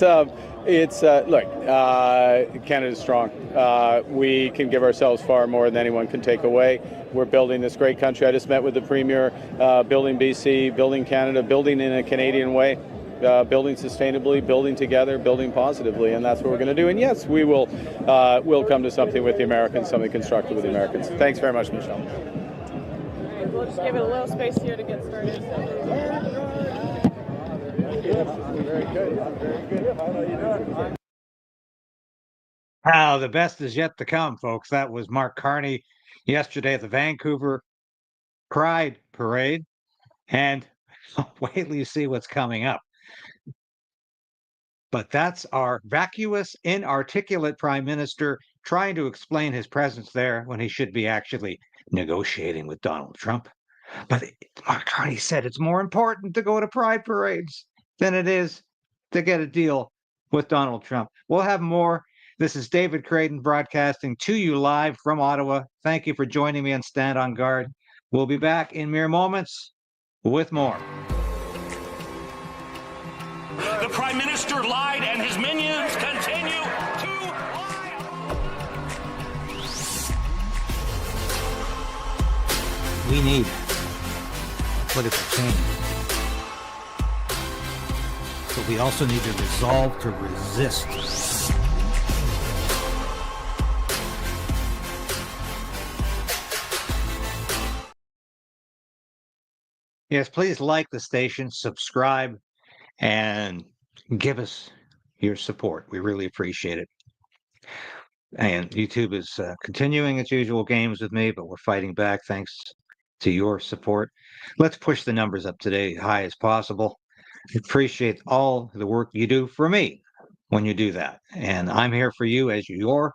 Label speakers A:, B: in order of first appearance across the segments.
A: Look, Canada's strong. We can give ourselves far more than anyone can take away. We're building this great country. I just met with the Premier, building BC, building Canada, building in a Canadian way, building sustainably, building together, building positively, and that's what we're going to do. And yes, we'll come to something with the Americans, something constructive with the Americans. Thanks very much, Michelle.
B: All right, we'll just give it a little space here to get started.
A: Very good. How are you doing?
C: The best is yet to come, folks. That was Mark Carney yesterday at the Vancouver Pride parade. And wait till you see what's coming up. But that's our vacuous, inarticulate prime minister trying to explain his presence there when he should be actually negotiating with Donald Trump. But Mark Carney said it's more important to go to pride parades than it is to get a deal with Donald Trump. We'll have more. This is David Krayden broadcasting to you live from Ottawa. Thank you for joining me on Stand on Guard. We'll be back in mere moments with more.
D: The Prime Minister lied and his minions continue to lie.
C: We need political change. But we also need to resolve to resist. Yes, please like the station, subscribe, and give us your support. We really appreciate it. And YouTube is continuing its usual games with me, but we're fighting back thanks to your support. Let's push the numbers up today high as possible. I appreciate all the work you do for me when you do that. And I'm here for you as your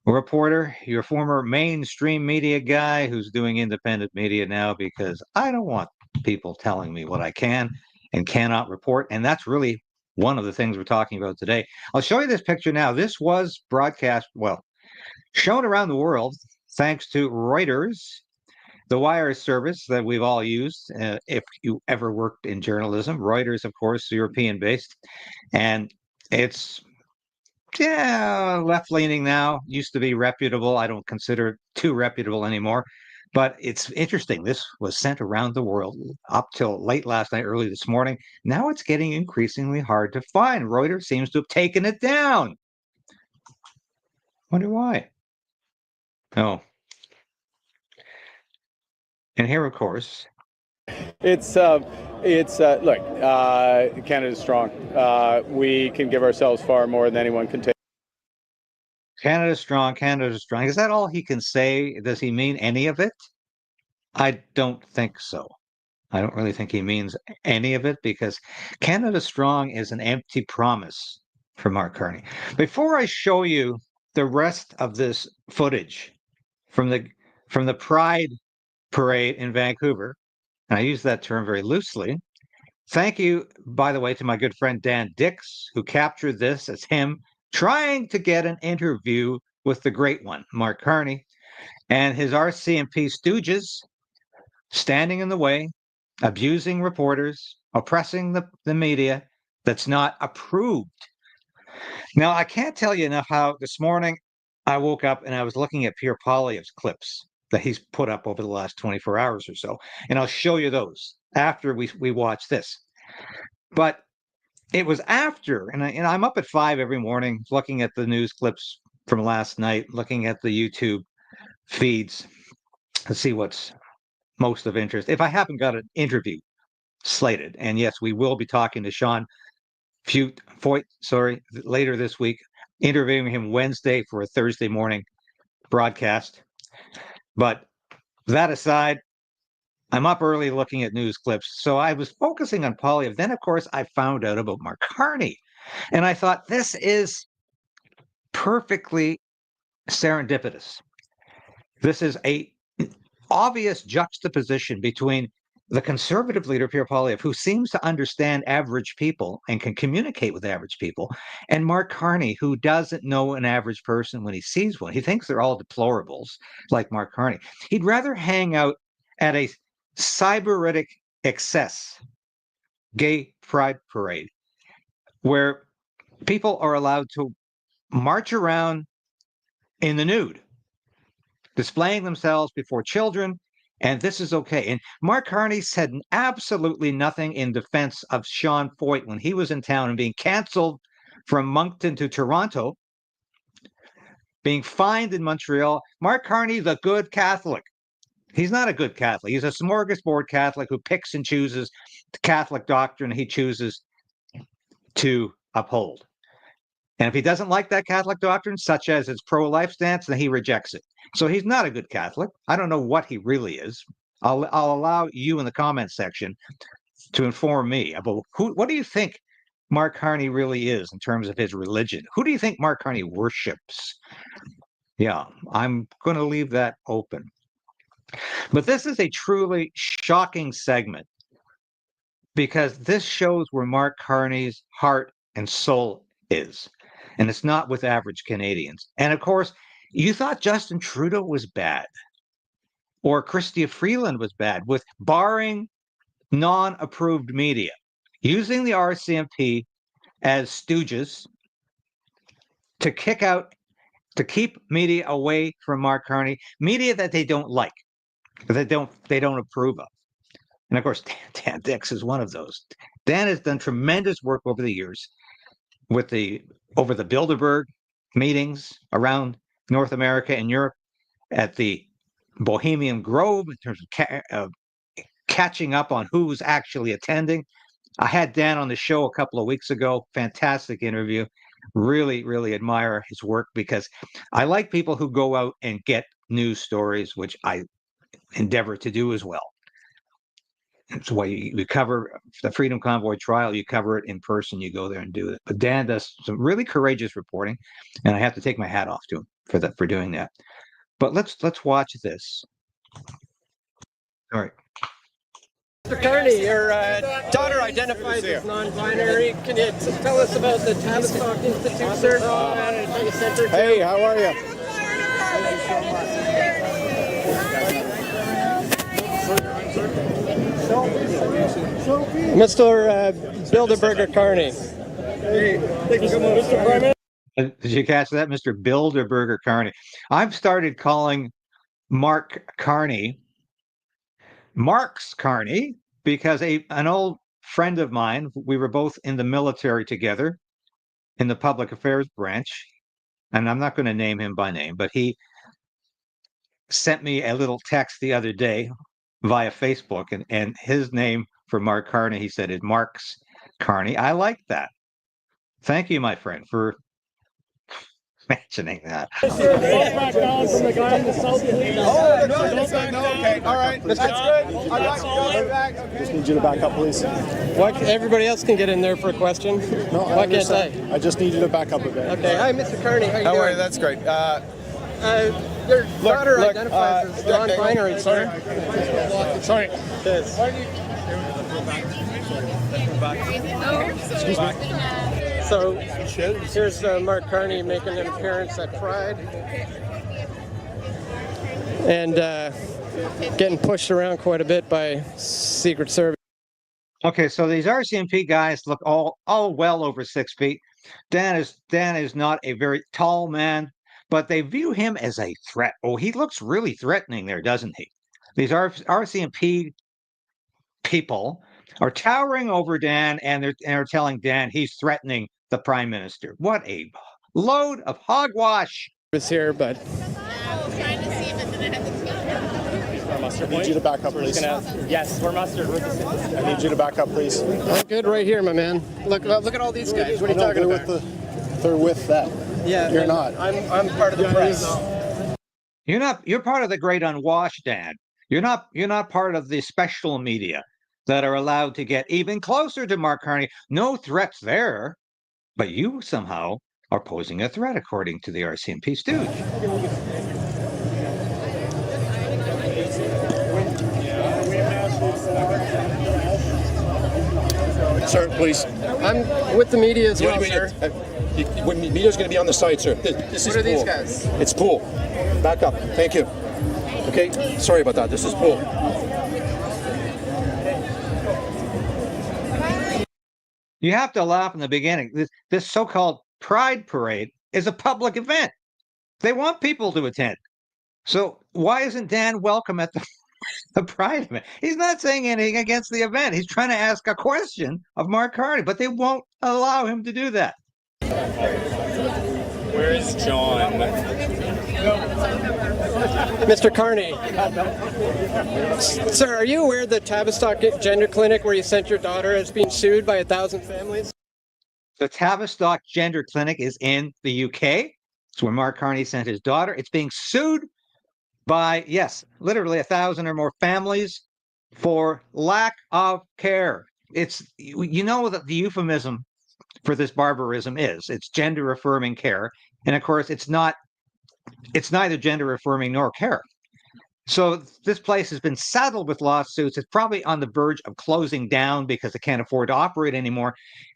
C: reporter, your former mainstream media guy who's doing independent media now because I don't want people telling me what I can and cannot report. And that's really one of the things we're talking about today. I'll show you this picture now. This was broadcast, well, shown around the world thanks to Reuters, the wire service that we've all used. If you ever worked in journalism, Reuters, of course, European-based, and it's left-leaning now. Used to be reputable. I don't consider it too reputable anymore. But it's interesting. This was sent around the world up till late last night, early this morning. Now it's getting increasingly hard to find. Reuters seems to have taken it down. Wonder why. Oh. And here, of course,
A: Look, Canada's strong. We can give ourselves far more than anyone can take.
C: Canada's strong, Canada's strong. Is that all he can say? Does he mean any of it? I don't think so. I don't really think he means any of it because Canada Strong is an empty promise for Mark Carney. Before I show you the rest of this footage from the Pride parade in Vancouver, and I use that term very loosely. Thank you, by the way, to my good friend Dan Dix, who captured this as him trying to get an interview with the great one, Mark Carney, and his RCMP stooges standing in the way, abusing reporters, oppressing the media that's not approved. Now, I can't tell you enough how this morning I woke up and I was looking at Pierre Poilievre's clips that he's put up over the last 24 hours or so, and I'll show you those after we watch this. But it was after, and I'm up at 5 every morning looking at the news clips from last night, looking at the YouTube feeds to see what's most of interest. If I haven't got an interview slated, and yes, we will be talking to Sean Feucht, later this week, interviewing him Wednesday for a Thursday morning broadcast. But that aside, I'm up early looking at news clips. So I was focusing on Poilievre. Then, of course, I found out about Mark Carney. And I thought, this is perfectly serendipitous. This is a obvious juxtaposition between the conservative leader, Pierre Poilievre, who seems to understand average people and can communicate with average people, and Mark Carney, who doesn't know an average person when he sees one. He thinks they're all deplorables, like Mark Carney. He'd rather hang out at a sybaritic excess gay pride parade where people are allowed to march around in the nude, displaying themselves before children, and this is okay. And Mark Carney said absolutely nothing in defense of Sean Feucht when he was in town and being canceled from Moncton to Toronto, being fined in Montreal. Mark Carney, the good Catholic. He's not a good Catholic. He's a smorgasbord Catholic who picks and chooses the Catholic doctrine he chooses to uphold. And if he doesn't like that Catholic doctrine, such as its pro-life stance, then he rejects it. So he's not a good Catholic. I don't know what he really is. I'll allow you in the comment section to inform me about what do you think Mark Carney really is in terms of his religion? Who do you think Mark Carney worships? Yeah, I'm going to leave that open. But this is a truly shocking segment because this shows where Mark Carney's heart and soul is. And it's not with average Canadians. And of course, you thought Justin Trudeau was bad or Chrystia Freeland was bad with barring non-approved media, using the RCMP as stooges to keep media away from Mark Carney, media that they don't like, that they don't approve of. And of course, Dan Dix is one of those. Dan has done tremendous work over the years over the Bilderberg meetings around North America and Europe, at the Bohemian Grove in terms of catching up on who's actually attending. I had Dan on the show a couple of weeks ago. Fantastic interview. Really, really admire his work because I like people who go out and get news stories, which I endeavor to do as well. That's why you cover the Freedom Convoy Trial. You cover it in person. You go there and do it. But Dan does some really courageous reporting, and I have to take my hat off to him for doing that. But let's watch this. All right.
E: Mr. Carney, your daughter identifies as non-binary. Can you tell us about the Tavistock Institute, sir?
F: Hey, how are you?
E: Mr. Bilderberger Carney.
C: Did you catch that, Mr. Bilderberger Carney? I've started calling Mark Carney Mark's Carney because an old friend of mine, we were both in the military together in the public affairs branch, and I'm not going to name him by name, but he sent me a little text the other day via Facebook, and his name for Mark Carney, he said, is Mark's Carney. I like that. Thank you, my friend, for mentioning that.
F: Okay, all right. That's good. I got you. Back. Okay. Just need you to back up, please.
E: What? Everybody else can get in there for a question.
F: No,
E: what can't I?
F: I just need you to back up a bit.
E: Okay. Hi, Mr. Carney. How you doing?
F: How are you? That's great.
E: Your daughter identifies as non-binary, sir.
F: Sorry.
E: Yes.
F: Excuse me.
E: So here's Mark Carney making an appearance at Pride and getting pushed around quite a bit by Secret Service.
C: Okay, so these RCMP guys look all well over 6 feet. Dan is not a very tall man, but they view him as a threat. Oh, he looks really threatening there, doesn't he? These RCMP people are towering over Dan, and they're telling Dan he's threatening the Prime Minister. What a load of hogwash!
E: Was here, but
F: I need you to back up, please.
G: Yes, we're mustard.
F: I need you to back up, please.
E: I'm good right here, my man. Look at all these guys. What are you talking about?
F: They're with that.
E: Yeah,
F: You're not.
E: I'm part of the press.
C: You're not. You're part of the great unwashed, Dan. You're not part of the special media that are allowed to get even closer to Mark Carney. No threats there, but you somehow are posing a threat, according to the RCMP stooge.
G: Sir, please.
E: I'm with the media as well, sir.
G: When media's going to be on the site, sir. This is
E: What are these
G: pool.
E: guys?
G: It's pool. Back up. Thank you. Okay. Sorry about that. This is pool.
C: You have to laugh in the beginning. This so-called Pride Parade is a public event. They want people to attend. So why isn't Dan welcome at the Pride event? He's not saying anything against the event. He's trying to ask a question of Mark Carney, but they won't allow him to do that.
H: Where is John?
E: Mr. Carney. Sir, are you aware that Tavistock Gender Clinic, where you sent your daughter, is being sued by 1,000 families?
C: The Tavistock Gender Clinic is in the UK. It's where Mark Carney sent his daughter. It's being sued by, yes, literally 1,000 or more families for lack of care. It's, you know, that the euphemism for this barbarism it's gender affirming care. And of course, it's neither gender affirming nor care. So this place has been saddled with lawsuits. It's probably on the verge of closing down because it can't afford to operate anymore.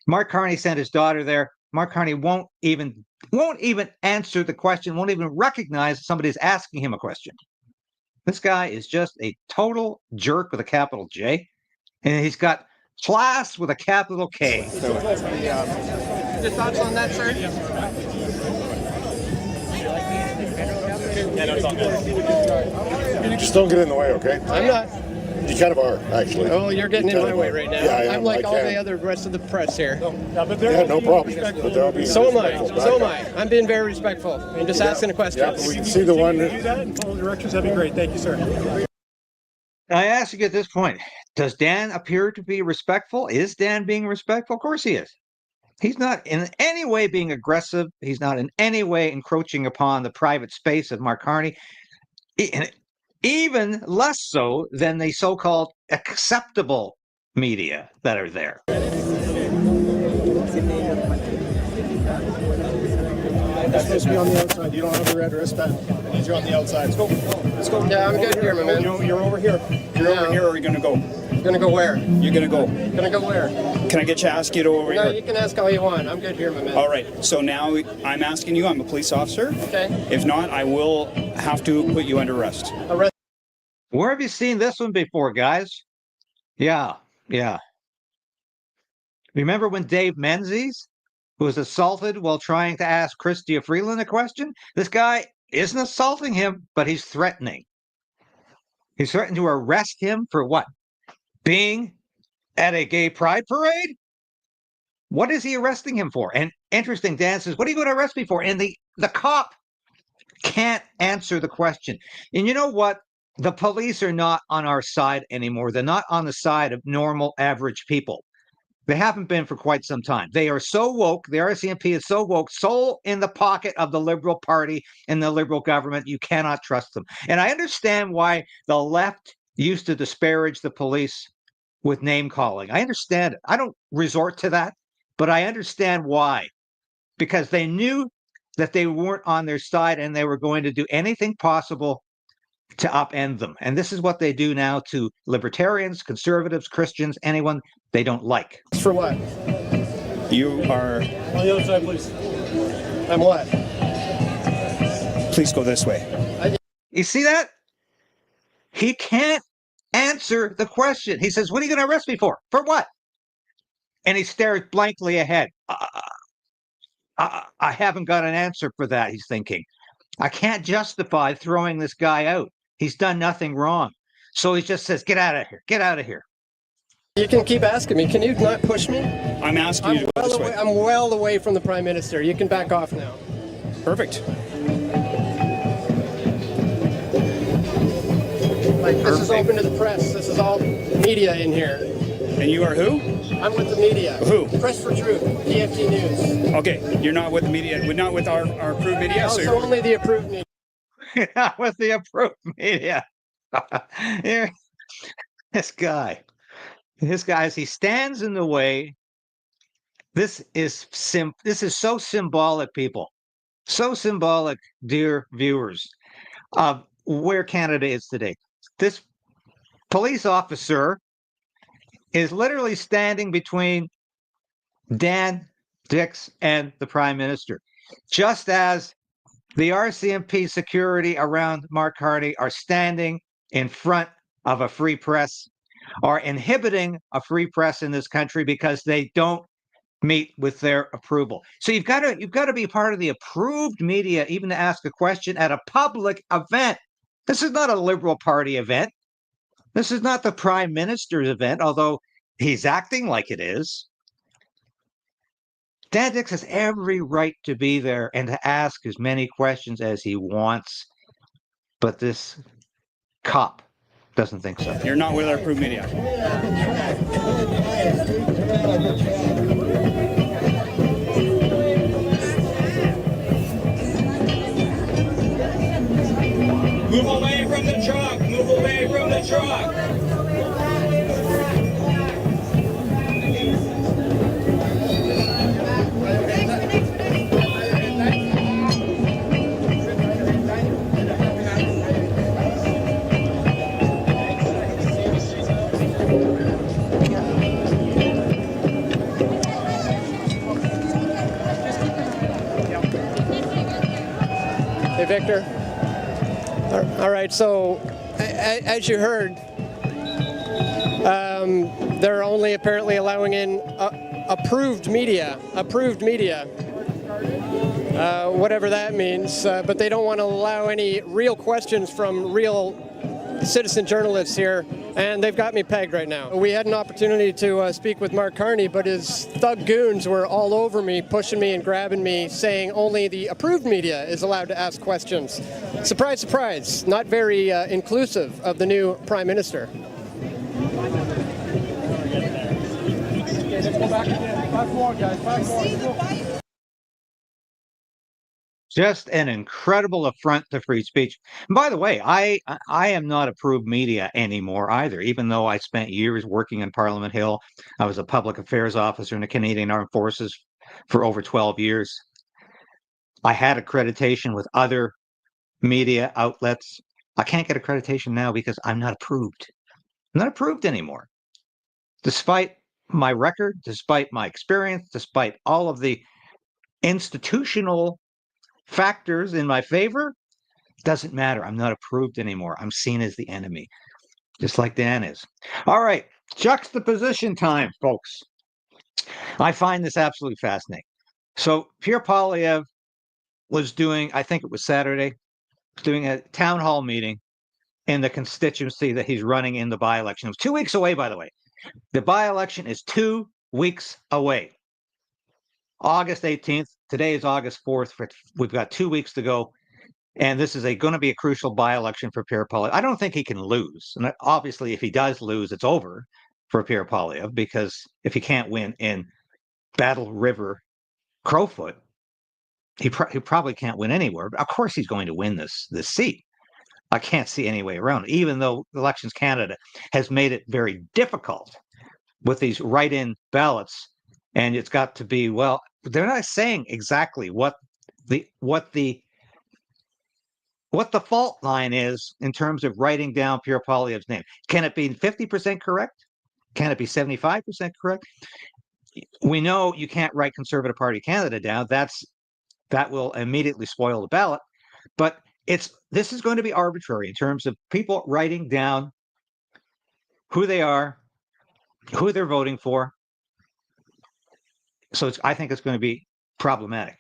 C: Mark Carney sent his daughter there. Mark Carney won't even answer the question, won't even recognize somebody's asking him a question. This guy is just a total jerk with a capital J, and he's got class with a capital K.
E: Your thoughts on that, sir?
F: Just don't get in the way, okay?
E: I'm not.
F: You kind of are, actually.
E: Oh, you're getting in my way right now.
F: Yeah, I am.
E: I'm like
F: I
E: all
F: can.
E: the other rest of the press here.
F: Yeah, no problem. But there'll be
E: So am I.
F: respectful
E: So am
F: backup.
E: I. I'm being very respectful. I'm just asking a question.
F: Yeah, but we can see the one.
H: Do that and follow directions. That'd be great. Thank you, sir.
C: I ask you at this point, does Dan appear to be respectful? Is Dan being respectful? Of course he is. He's not in any way being aggressive. He's not in any way encroaching upon the private space of Mark Carney. Even less so than the so-called acceptable media that are there.
F: That's supposed to be on the outside. You don't have a red wristband. I need you on the outside. Let's go. Let's go.
E: Yeah, I'm good here, my man.
H: You're over here. You're over here, or are you gonna go?
E: Gonna go where?
H: You're gonna go.
E: Gonna go where?
H: Can I get you to ask you to over
E: No,
H: here?
E: you can ask all you want. I'm good here, my man.
H: All right. So now I'm asking you. I'm a police officer.
E: Okay.
H: If not, I will have to put you under arrest.
E: Arrest.
C: Where have you seen this one before, guys? Yeah. Remember when Dave Menzies was assaulted while trying to ask Chrystia Freeland a question? This guy isn't assaulting him, but he's threatening. He's threatened to arrest him for what? Being at a gay pride parade? What is he arresting him for? And interesting, Dan says, what are you going to arrest me for? And the cop can't answer the question. And you know what? The police are not on our side anymore. They're not on the side of normal, average people. They haven't been for quite some time. They are so woke. The RCMP is so woke, so in the pocket of the Liberal Party and the Liberal government, you cannot trust them. And I understand why the left used to disparage the police with name calling. I understand it. I don't resort to that, but I understand why. Because they knew that they weren't on their side and they were going to do anything possible to upend them. And this is what they do now to libertarians, conservatives, Christians, anyone they don't like.
E: For what?
H: You are.
F: On the other side, please.
E: I'm what?
H: Please go this way.
C: You see that? He can't answer the question. He says, what are you going to arrest me for? For what? And he stares blankly ahead. I haven't got an answer for that, he's thinking. I can't justify throwing this guy out. He's done nothing wrong. So he just says, get out of here. Get out of here.
E: You can keep asking me. Can you not push me?
H: I'm asking you to go this way.
E: I'm well away from the Prime Minister. You can back off now.
H: Perfect.
E: This is open to the press. This is all media in here.
H: And you are who?
E: I'm with the media.
H: Who?
E: Press for Truth, DFT News.
H: Okay, you're not with the media. We're not with our approved media. So
E: So only the approved media.
C: Not with the approved media. Here, this guy, as he stands in the way. This is so symbolic, people. So symbolic, dear viewers, of where Canada is today. This police officer is literally standing between Dan Dix and the Prime Minister, just as the RCMP security around Mark Carney are standing in front of a free press, are inhibiting a free press in this country because they don't meet with their approval. So you've got to be part of the approved media even to ask a question at a public event. This is not a Liberal Party event. This is not the Prime Minister's event, although he's acting like it is. Dan Dix has every right to be there and to ask as many questions as he wants, but this cop doesn't think so.
H: You're not with our approved media.
D: Move away from the truck! Move away from the truck!
E: Hey, Victor. All right, so as you heard, they're only apparently allowing in approved media, whatever that means, but they don't want to allow any real questions from real citizen journalists here, and they've got me pegged right now. We had an opportunity to speak with Mark Carney, but his thug goons were all over me, pushing me and grabbing me, saying only the approved media is allowed to ask questions. Surprise, surprise, not very inclusive of the new Prime Minister.
C: Just an incredible affront to free speech. And by the way, I am not approved media anymore either, even though I spent years working in Parliament Hill. I was a public affairs officer in the Canadian Armed Forces for over 12 years. I had accreditation with other media outlets. I can't get accreditation now because I'm not approved. I'm not approved anymore. Despite my record, despite my experience, despite all of the institutional factors in my favor, doesn't matter. I'm not approved anymore. I'm seen as the enemy, just like Dan is. All right, juxtaposition time, folks. I find this absolutely fascinating. So Pierre Poilievre was doing, I think it was Saturday, doing a town hall meeting in the constituency that he's running in the by-election. It was 2 weeks away, by the way. The by-election is 2 weeks away. August 18th. Today is August 4th. We've got 2 weeks to go. And this is going to be a crucial by-election for Pierre Poilievre. I don't think he can lose. And obviously, if he does lose, it's over for Pierre Poilievre, because if he can't win in Battle River-Crowfoot, he probably can't win anywhere. But of course, he's going to win this seat. I can't see any way around it, even though Elections Canada has made it very difficult with these write-in ballots. And it's got to be, well, they're not saying exactly what the fault line is in terms of writing down Pierre Poilievre's name. Can it be 50% correct? Can it be 75% correct? We know you can't write Conservative Party Canada down. That will immediately spoil the ballot. But this is going to be arbitrary in terms of people writing down who they are, who they're voting for. So I think it's going to be problematic.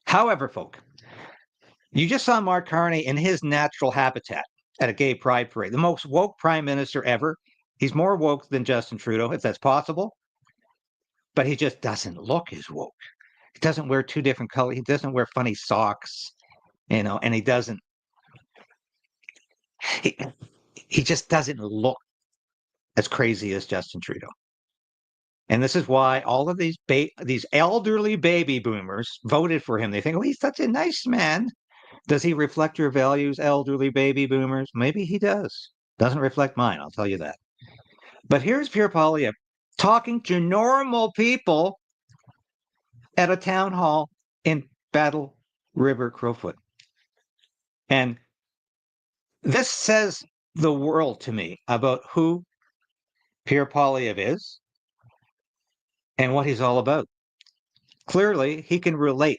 C: However, folk, you just saw Mark Carney in his natural habitat at a gay pride parade, the most woke prime minister ever. He's more woke than Justin Trudeau, if that's possible. But he just doesn't look as woke. He doesn't wear two different colors. He doesn't wear funny socks, and he doesn't. He just doesn't look as crazy as Justin Trudeau. And this is why all of these elderly baby boomers voted for him. They think, oh, he's such a nice man. Does he reflect your values, elderly baby boomers? Maybe he does. Doesn't reflect mine, I'll tell you that. But here's Pierre Poilievre talking to normal people at a town hall in Battle River-Crowfoot. And this says the world to me about who Pierre Poilievre is and what he's all about. Clearly, he can relate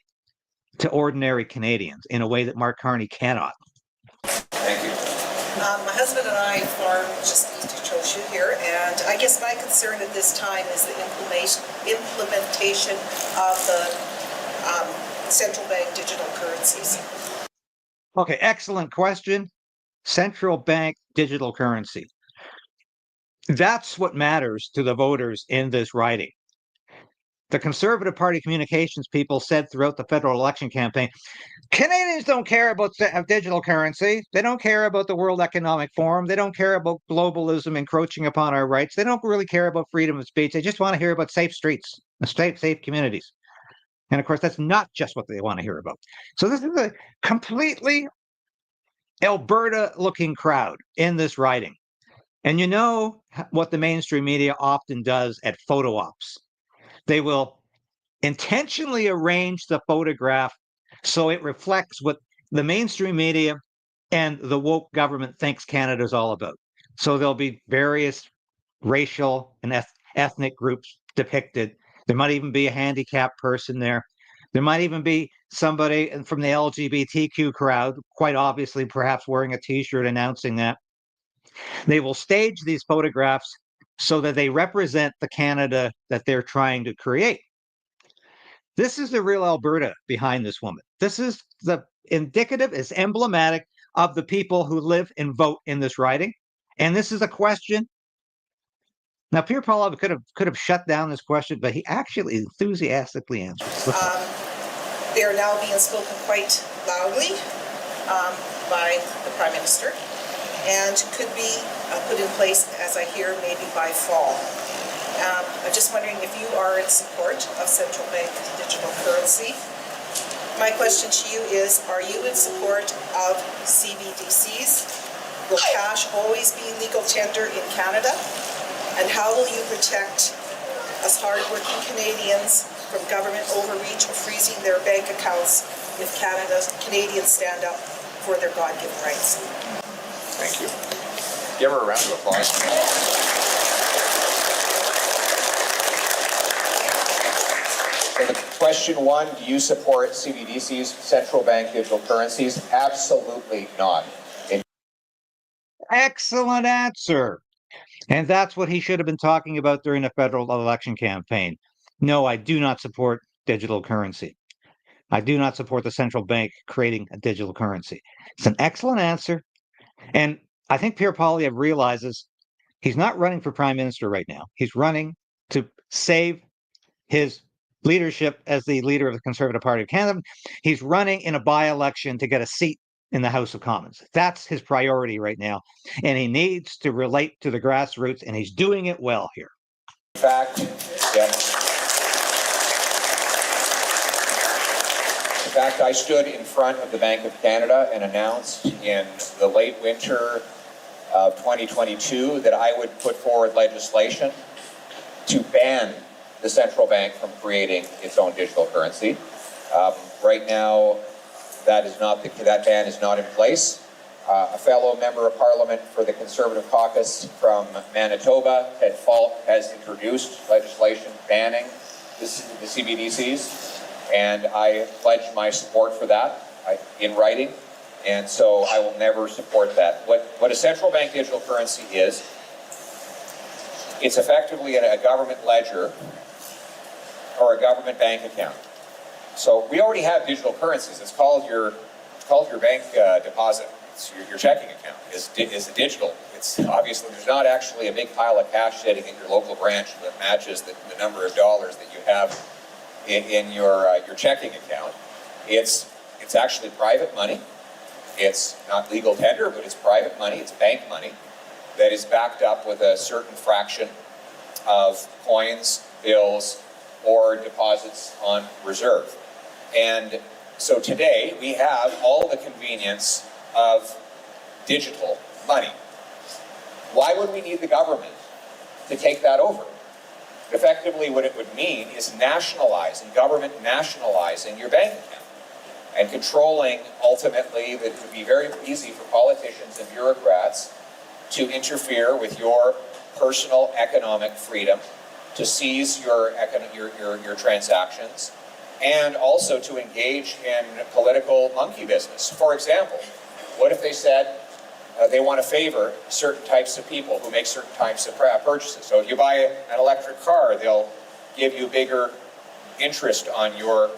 C: to ordinary Canadians in a way that Mark Carney cannot.
I: Thank you. husband and I farm just east of Choshu here, and I guess my concern at this time is the implementation of the central bank digital currencies.
C: Okay, excellent question. Central bank digital currency. That's what matters to the voters in this riding. The Conservative Party communications people said throughout the federal election campaign, Canadians don't care about digital currency. They don't care about the World Economic Forum. They don't care about globalism encroaching upon our rights. They don't really care about freedom of speech. They just want to hear about safe streets, safe communities. And of course, that's not just what they want to hear about. So this is a completely Alberta-looking crowd in this riding. And you know what the mainstream media often does at photo ops. They will intentionally arrange the photograph so it reflects what the mainstream media and the woke government thinks Canada's all about. So there'll be various racial and ethnic groups depicted. There might even be a handicapped person there. There might even be somebody from the LGBTQ crowd, quite obviously perhaps wearing a T-shirt announcing that. They will stage these photographs so that they represent the Canada that they're trying to create. This is the real Alberta behind this woman. This is the indicative, is emblematic of the people who live and vote in this riding. And this is a question. Now, Pierre Poilievre could have shut down this question, but he actually enthusiastically answered.
I: They are now being spoken quite loudly by the Prime Minister, and could be put in place, as I hear, maybe by fall. I'm just wondering if you are in support of central bank digital currency. My question to you is, are you in support of CBDCs? Will cash always be legal tender in Canada? And how will you protect us hardworking Canadians from government overreach or freezing their bank accounts if Canadians stand up for their God-given rights?
J: Thank you. Give her a round of applause. So question one, do you support CBDCs, central bank digital currencies? Absolutely not.
C: Excellent answer. And that's what he should have been talking about during the federal election campaign. No, I do not support digital currency. I do not support the central bank creating a digital currency. It's an excellent answer. And I think Pierre Poilievre realizes he's not running for prime minister right now. He's running to save his leadership as the leader of the Conservative Party of Canada. He's running in a by-election to get a seat in the House of Commons. That's his priority right now. And he needs to relate to the grassroots, and he's doing it well here.
J: In fact, yes. In fact, I stood in front of the Bank of Canada and announced in the late winter of 2022 that I would put forward legislation to ban the central bank from creating its own digital currency. Right now, that ban is not in place. A fellow member of Parliament for the Conservative Caucus from Manitoba, Ted Feucht, has introduced legislation banning the CBDCs. And I pledge my support for that in writing, and so I will never support that. What a central bank digital currency is, it's effectively a government ledger or a government bank account. So we already have digital currencies. It's called your bank deposit. It's your checking account. It's a digital. It's obviously there's not actually a big pile of cash sitting in your local branch that matches the number of dollars that you have in your checking account. It's actually private money. It's not legal tender, but it's private money. It's bank money that is backed up with a certain fraction of coins, bills, or deposits on reserve. And so today we have all the convenience of digital money. Why would we need the government to take that over? Effectively, what it would mean is government nationalizing your bank account and controlling, ultimately, that it would be very easy for politicians and bureaucrats to interfere with your personal economic freedom, to seize your transactions, and also to engage in political monkey business. For example, what if they said, they want to favor certain types of people who make certain types of purchases. So if you buy an electric car, they'll give you bigger interest on your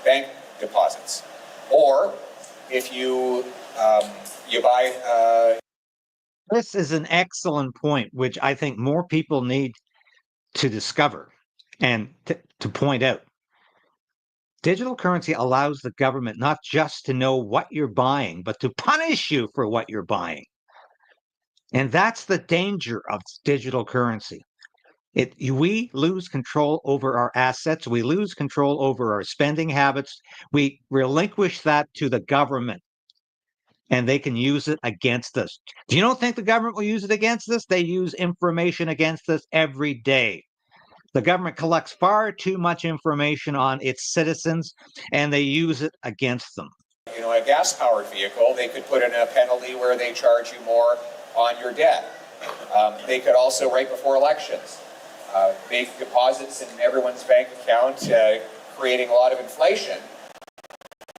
J: bank deposits. Or if you buy...
C: This is an excellent point, which I think more people need to discover and to point out. Digital currency allows the government not just to know what you're buying, but to punish you for what you're buying. And that's the danger of digital currency. We lose control over our assets. We lose control over our spending habits. We relinquish that to the government, and they can use it against us. Do you don't think the government will use it against us? They use information against us every day. The government collects far too much information on its citizens, and they use it against them.
J: You know, a gas-powered vehicle, they could put in a penalty where they charge you more on your debt. They could also, right before elections, make deposits in everyone's bank account, creating a lot of inflation,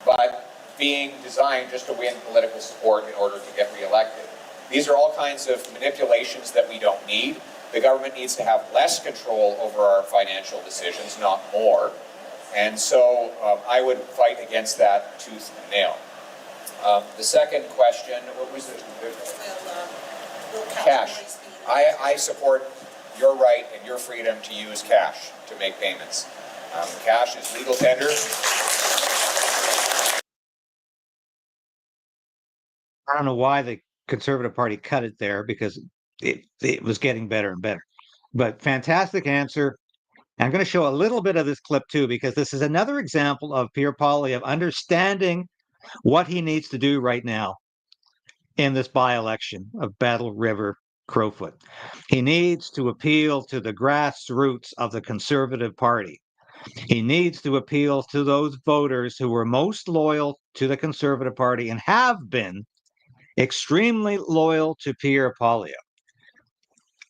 J: but being designed just to win political support in order to get reelected. These are all kinds of manipulations that we don't need. The government needs to have less control over our financial decisions, not more. And so I would fight against that tooth and nail. The second question, what was it? Cash. I support your right and your freedom to use cash to make payments. Cash is legal tender.
C: I don't know why the Conservative Party cut it there, because it was getting better and better. But fantastic answer. I'm going to show a little bit of this clip too, because this is another example of Pierre Poilievre understanding what he needs to do right now in this by-election of Battle River-Crowfoot. He needs to appeal to the grassroots of the Conservative Party. He needs to appeal to those voters who were most loyal to the Conservative Party and have been extremely loyal to Pierre Poilievre.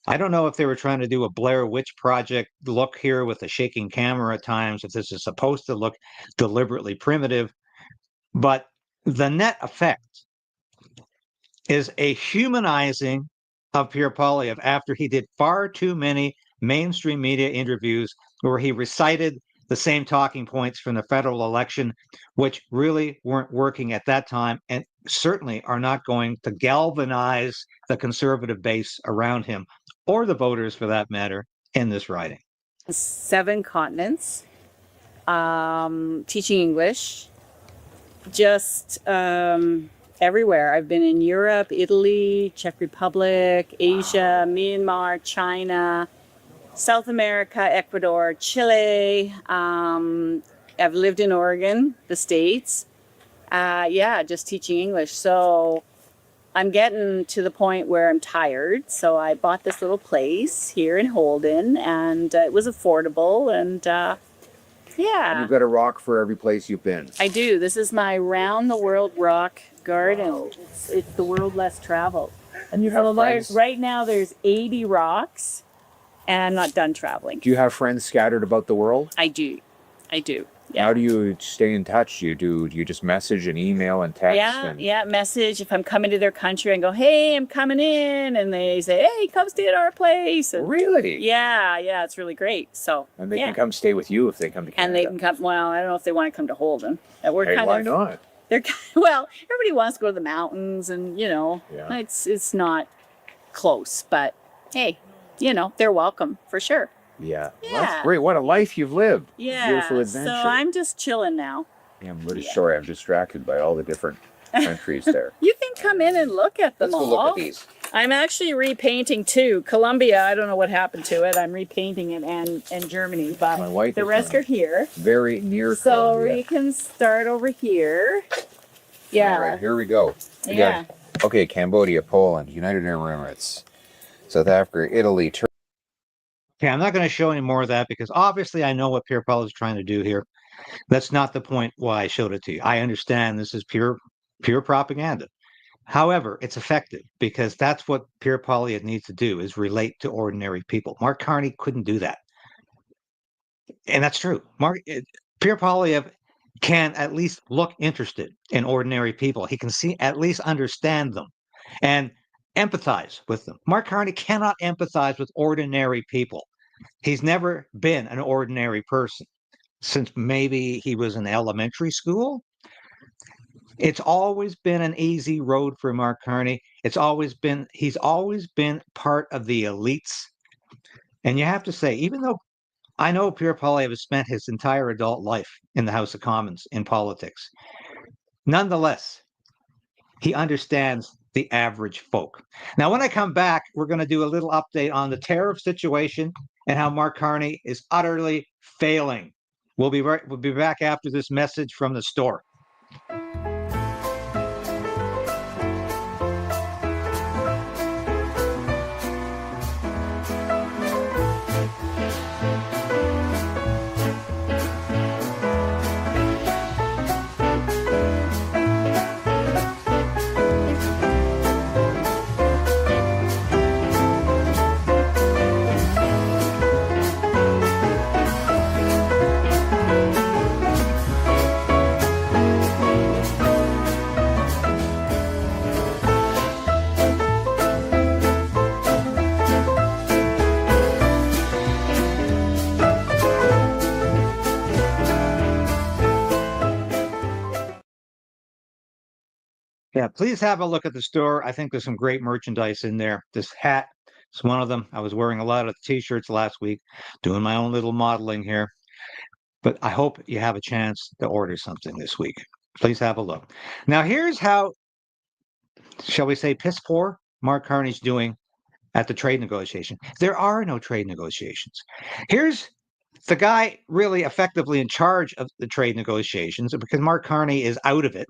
C: I don't know if they were trying to do a Blair Witch Project look here with a shaking camera at times, if this is supposed to look deliberately primitive, but the net effect is a humanizing of Pierre Poilievre after he did far too many mainstream media interviews where he recited the same talking points from the federal election, which really weren't working at that time and certainly are not going to galvanize the Conservative base around him, or the voters for that matter, in this riding.
K: 7 continents, teaching English, just everywhere. I've been in Europe, Italy, Czech Republic, Asia, Myanmar, China, South America, Ecuador, Chile. I've lived in Oregon, the States. Just teaching English. So I'm getting to the point where I'm tired. So I bought this little place here in Holden, and it was affordable. And
L: And you've got a rock for every place you've been.
K: I do. This is my round the world rock garden. Wow. It's the world less traveled.
L: And you have friends?
K: Right now there's 80 rocks, and I'm not done traveling.
L: Do you have friends scattered about the world?
K: I do. Yeah.
L: How do you stay in touch? Do you just message and email and text?
K: Message. If I'm coming to their country and go, hey, I'm coming in, and they say, hey, come stay at our place. And
L: really?
K: Yeah, it's really great. So
L: and they can come stay with you if they come to Canada.
K: And they can come. Well, I don't know if they want to come to Holden.
L: Why not?
K: Everybody wants to go to the mountains, and it's not close, but hey, they're welcome for sure.
L: Yeah. Well, that's great. What a life you've lived.
K: Yeah.
L: Beautiful adventure.
K: So I'm just chilling now.
L: Yeah, I'm really sorry. I'm distracted by all the different countries there.
K: You can come in and look at them all.
L: Let's go look at these.
K: I'm actually repainting too. Colombia, I don't know what happened to it. I'm repainting it, and Germany, but
L: My wife
K: the
L: is
K: rest are here.
L: Very near
K: So
L: Colombia.
K: we can start over here. Yeah.
L: All right, here we go. Okay, Cambodia, Poland, United Arab Emirates, South Africa, Italy, Turkey.
C: Okay, I'm not going to show any more of that because obviously I know what Pierre Poilievre is trying to do here. That's not the point why I showed it to you. I understand this is pure propaganda. However, it's effective because that's what Pierre Poilievre needs to do, is relate to ordinary people. Mark Carney couldn't do that. And that's true. Pierre Poilievre can at least look interested in ordinary people. He can at least understand them. and empathize with them. Mark Carney cannot empathize with ordinary people. He's never been an ordinary person since maybe he was in elementary school. It's always been an easy road for Mark Carney. He's always been part of the elites. And you have to say, even though I know Pierre Poilievre has spent his entire adult life in the House of Commons in politics, nonetheless, he understands the average folk. Now, when I come back, we're going to do a little update on the tariff situation and how Mark Carney is utterly failing. We'll be back after this message from the store. Yeah, please have a look at the store. I think there's some great merchandise in there. This hat is one of them. I was wearing a lot of t-shirts last week, doing my own little modeling here. But I hope you have a chance to order something this week. Please have a look. Now, here's how, shall we say, piss poor Mark Carney's doing at the trade negotiation. There are no trade negotiations. Here's the guy really effectively in charge of the trade negotiations, because Mark Carney is out of it.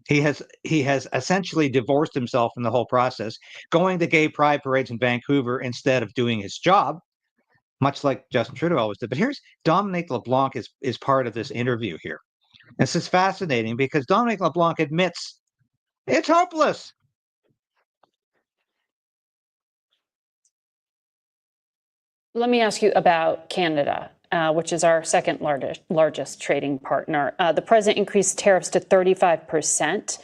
C: He has essentially divorced himself from the whole process, going to gay pride parades in Vancouver instead of doing his job, much like Justin Trudeau always did. But here's Dominique LeBlanc is part of this interview here. This is fascinating because Dominique LeBlanc admits it's hopeless.
M: Let me ask you about Canada, which is our second largest trading partner. The president increased tariffs to 35%.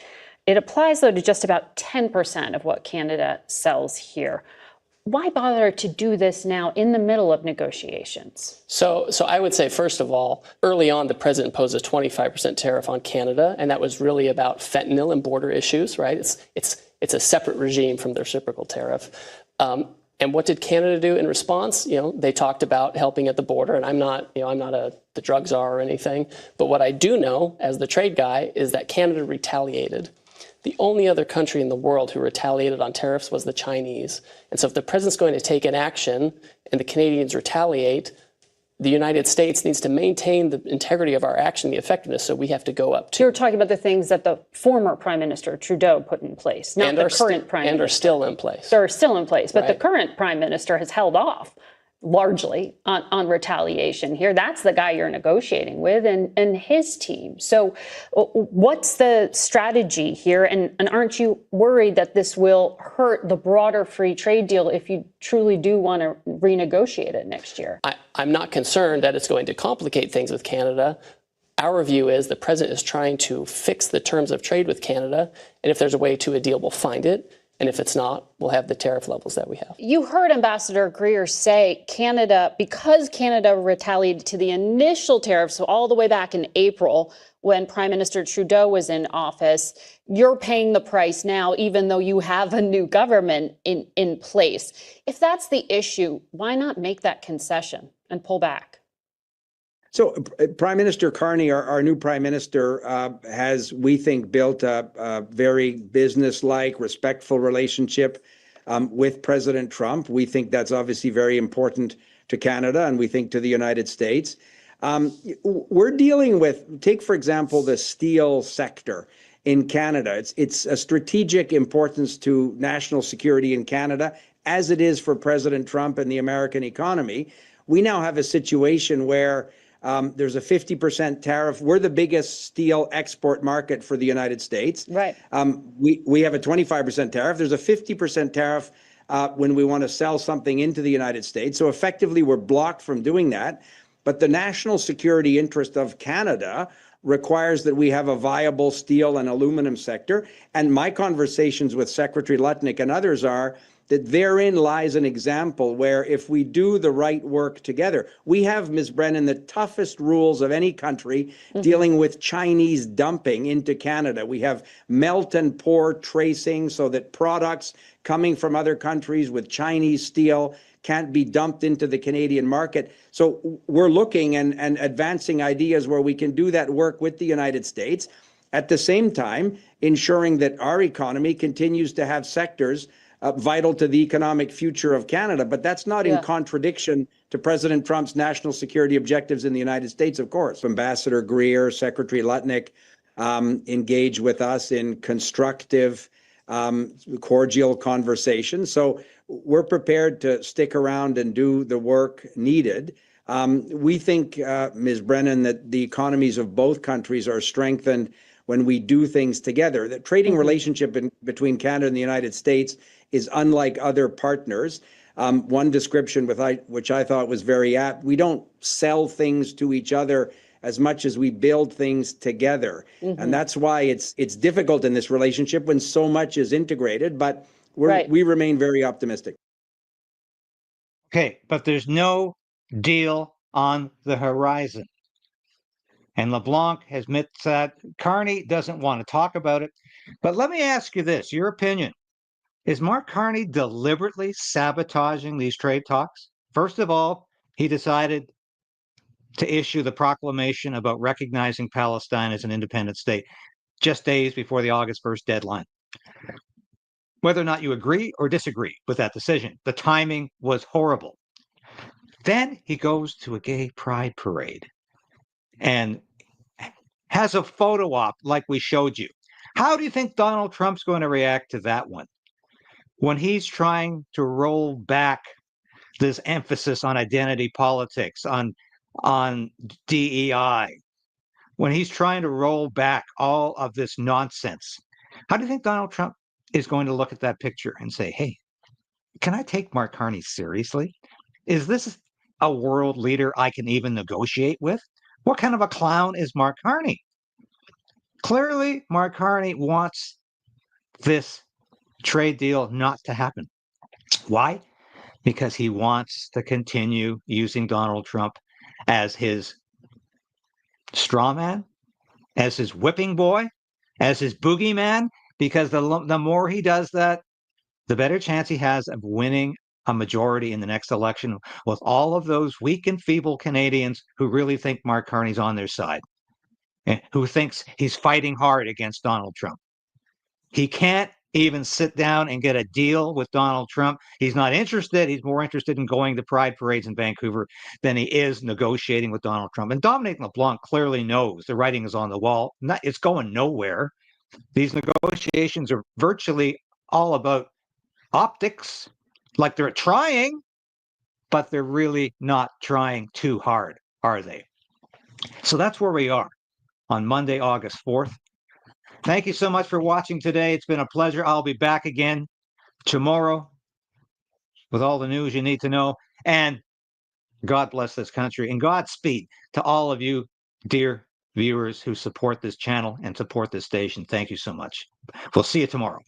M: It applies, though, to just about 10% of what Canada sells here. Why bother to do this now in the middle of negotiations?
N: So I would say, first of all, early on, the president imposed a 25% tariff on Canada, and that was really about fentanyl and border issues, right? It's a separate regime from the reciprocal tariff. And what did Canada do in response? They talked about helping at the border, and I'm not the drug czar or anything. But what I do know, as the trade guy, is that Canada retaliated. The only other country in the world who retaliated on tariffs was the Chinese. And so if the president's going to take an action and the Canadians retaliate, the United States needs to maintain the integrity of our action, the effectiveness, so we have to go up to.
M: You're talking about the things that the former Prime Minister Trudeau put in place, not the current Prime Minister.
N: And are still in place.
M: They're still in place, but
N: Right.
M: the current Prime Minister has held off largely on retaliation here. That's the guy you're negotiating with and his team. So what's the strategy here? And aren't you worried that this will hurt the broader free trade deal if you truly do want to renegotiate it next year?
N: I'm not concerned that it's going to complicate things with Canada. Our view is the president is trying to fix the terms of trade with Canada. And if there's a way to a deal, we'll find it. And if it's not, we'll have the tariff levels that we have.
M: You heard Ambassador Greer say because Canada retaliated to the initial tariffs all the way back in April when Prime Minister Trudeau was in office, you're paying the price now, even though you have a new government in place. If that's the issue, why not make that concession and pull back?
O: So Prime Minister Carney, our new Prime Minister, has, we think, built a very business-like, respectful relationship with President Trump. We think that's obviously very important to Canada, and we think to the United States. We're dealing with, take, for example, the steel sector in Canada. It's a strategic importance to national security in Canada, as it is for President Trump and the American economy. We now have a situation where there's a 50% tariff. We're the biggest steel export market for the United States.
M: Right.
O: We have a 25% tariff. There's a 50% tariff when we want to sell something into the United States. So effectively, we're blocked from doing that. But the national security interest of Canada requires that we have a viable steel and aluminum sector. And my conversations with Secretary Lutnick and others are that therein lies an example where if we do the right work together, we have, Ms. Brennan, the toughest rules of any country dealing with Chinese dumping into Canada. We have melt and pour tracing so that products coming from other countries with Chinese steel can't be dumped into the Canadian market. So we're looking and advancing ideas where we can do that work with the United States, at the same time ensuring that our economy continues to have sectors vital to the economic future of Canada. But that's not in contradiction to President Trump's national security objectives in the United States, of course. Ambassador Greer, Secretary Lutnick engage with us in constructive, cordial conversations. So we're prepared to stick around and do the work needed. We think, Ms. Brennan, that the economies of both countries are strengthened when we do things together. The trading relationship between Canada and the United States is unlike other partners. One description which I thought was very apt: we don't sell things to each other as much as we build things together. And that's why it's difficult in this relationship when so much is integrated, but we remain very optimistic.
C: Okay, but there's no deal on the horizon. And LeBlanc has admitted that. Carney doesn't want to talk about it. But let me ask you this, your opinion. Is Mark Carney deliberately sabotaging these trade talks? First of all, he decided to issue the proclamation about recognizing Palestine as an independent state just days before the August 1st deadline. Whether or not you agree or disagree with that decision, the timing was horrible. Then he goes to a gay pride parade and has a photo op like we showed you. How do you think Donald Trump's going to react to that one? When he's trying to roll back this emphasis on identity politics, on DEI, when he's trying to roll back all of this nonsense, how do you think Donald Trump is going to look at that picture and say, hey, can I take Mark Carney seriously? Is this a world leader I can even negotiate with? What kind of a clown is Mark Carney? Clearly, Mark Carney wants this trade deal not to happen. Why? Because he wants to continue using Donald Trump as his straw man, as his whipping boy, as his boogeyman, because the more he does that, the better chance he has of winning a majority in the next election with all of those weak and feeble Canadians who really think Mark Carney's on their side, and who thinks he's fighting hard against Donald Trump. He can't even sit down and get a deal with Donald Trump. He's not interested. He's more interested in going to pride parades in Vancouver than he is negotiating with Donald Trump. And Dominique LeBlanc clearly knows the writing is on the wall. It's going nowhere. These negotiations are virtually all about optics, like they're trying, but they're really not trying too hard, are they? So that's where we are on Monday, August 4th. Thank you so much for watching today. It's been a pleasure. I'll be back again tomorrow with all the news you need to know. And God bless this country, and Godspeed to all of you, dear viewers who support this channel and support this station. Thank you so much. We'll see you tomorrow.